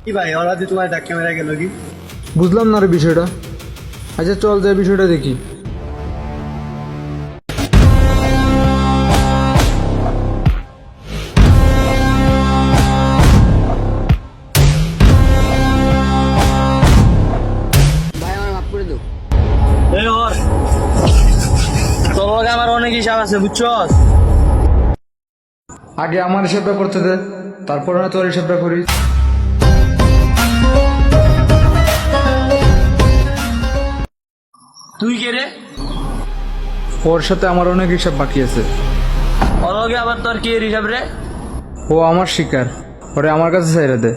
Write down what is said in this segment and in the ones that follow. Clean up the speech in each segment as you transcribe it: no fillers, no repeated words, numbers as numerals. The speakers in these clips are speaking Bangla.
কি ভাই ওরা যে তোমার ধাক্কা মেরে গেল কি? বুঝলাম না রে বিষয়টা। আচ্ছা চল যে বিষয়টা দেখি। ভাই আমার মাফ করে দাও। এই ওর তোর লগে আমার অনেক হিসাব আছে বুঝছস? আগে আমার হিসাবটা করতে দে, তারপরে না তোর হিসাবটা করিস। তুই কে রে? ওর সাথে আমার অনেক হিসাব বাকি আছে। ওর লগে আবার তোর কি এর হিসাব রে? ও আমার শিকার, ওরে আমার কাছে ছেড়ে দে।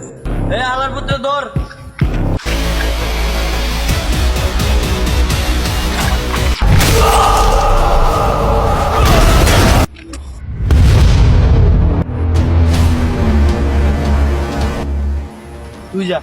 এই আলার পুত্র ধর। তুই যা।